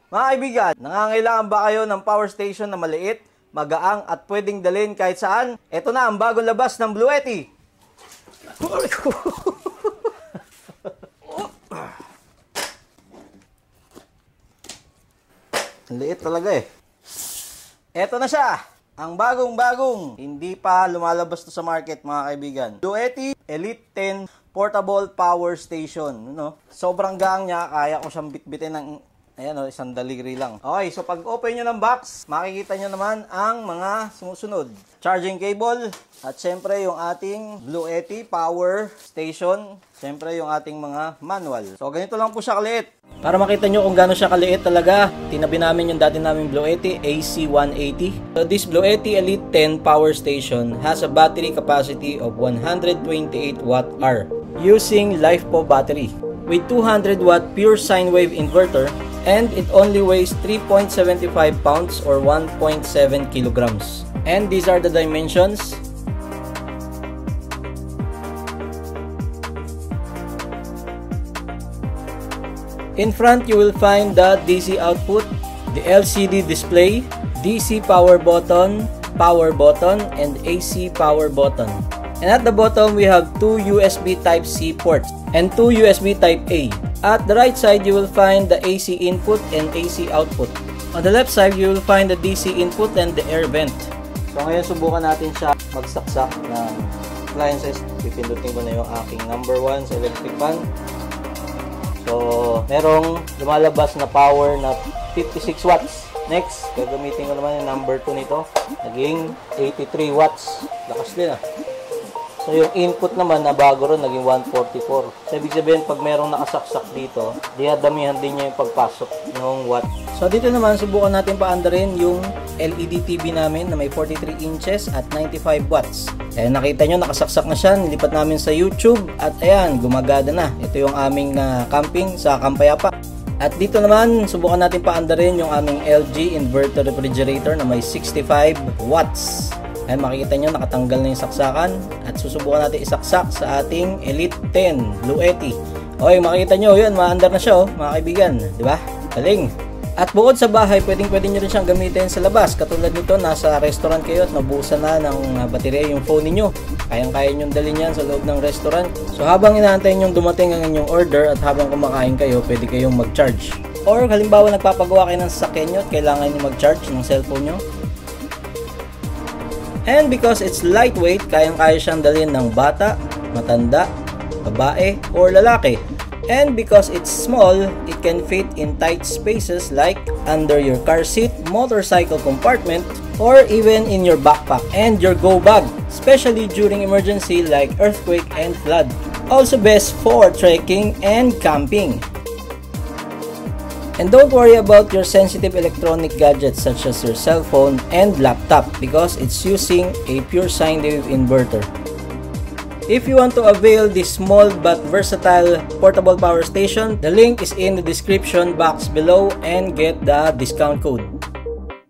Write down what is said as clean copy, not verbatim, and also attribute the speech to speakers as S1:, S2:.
S1: Mga kaibigan, nangangailangan ba kayo ng power station na maliit, magaang at pwedeng dalhin kahit saan? Ito na ang bagong labas ng Bluetti. Liit talaga eh. Ito na siya. Ang bagong-bagong. Hindi pa lumalabas to sa market mga kaibigan. Bluetti Elite 10 Portable Power Station. No? Sobrang gaang niya. Kaya ko siyang bitbitin ng ayan o, isang daliri lang. Okay, so pag open nyo ng box, makikita nyo naman ang mga sumusunod. Charging cable, at syempre yung ating Bluetti Power Station. Syempre yung ating mga manual. So ganito lang po siya kaliit. Para makita nyo kung gaano siya kaliit talaga, tinabi namin yung dati naming Bluetti AC180. So this Bluetti Elite 10 Power Station has a battery capacity of 128 Wh using LiFePO battery with 200 watt pure sine wave inverter, and it only weighs 3.75 pounds or 1.7 kilograms. And these are the dimensions. In front, you will find the DC output, the LCD display, DC power button, and AC power button. And at the bottom, we have two USB Type-C ports and two USB Type-A. At the right side, you will find the AC input and AC output. On the left side, you will find the DC input and the air vent. So ngayon, subukan natin siya magsaksak ng appliances. Pipindutin ko na yung aking number 1 sa electric fan. So, merong lumalabas na power na 56 watts. Next, gagamitin ko naman yung number 2 nito. Naging 83 watts. Lakas din ah. So, yung input naman na bago ron, naging 144. So, ibig sabihin, pag merong nakasaksak dito, diyadamihan din niya yung pagpasok ng watt. So, dito naman, subukan natin paandarin yung LED TV namin na may 43 inches at 95 watts. Ayan, nakita nyo, nakasaksak na siya. Nilipat namin sa YouTube at ayan, gumagana na. Ito yung aming camping sa Kampayapa. At dito naman, subukan natin paandarin yung aming LG inverter refrigerator na may 65 watts. Ay makikita nyo, nakatanggal na yung saksakan at susubukan natin isaksak sa ating Elite 10 Bluetti. Okay, makikita nyo, yun, maandar na siya, mga kaibigan, di ba? Galing. At bukod sa bahay, pwede nyo rin siyang gamitin sa labas. Katulad nito, nasa restaurant kayo at nabuhusan na ng baterya yung phone niyo. Kayang-kaya nyo dalhin yan sa loob ng restaurant. So habang inaantay nyo dumating ang inyong order at habang kumakain kayo, pwede kayong mag-charge. Or halimbawa nagpapagawa kayo ng sasakyan nyo at kailangan nyo mag-charge ng cellphone nyo. And because it's lightweight, kayang-kaya siyang dalhin ng bata, matanda, babae, or lalaki. And because it's small, it can fit in tight spaces like under your car seat, motorcycle compartment, or even in your backpack and your go bag, especially during emergency like earthquake and flood. Also best for trekking and camping. And don't worry about your sensitive electronic gadgets such as your cell phone and laptop because it's using a pure sine wave inverter. If you want to avail this small but versatile portable power station, the link is in the description box below and get the discount code.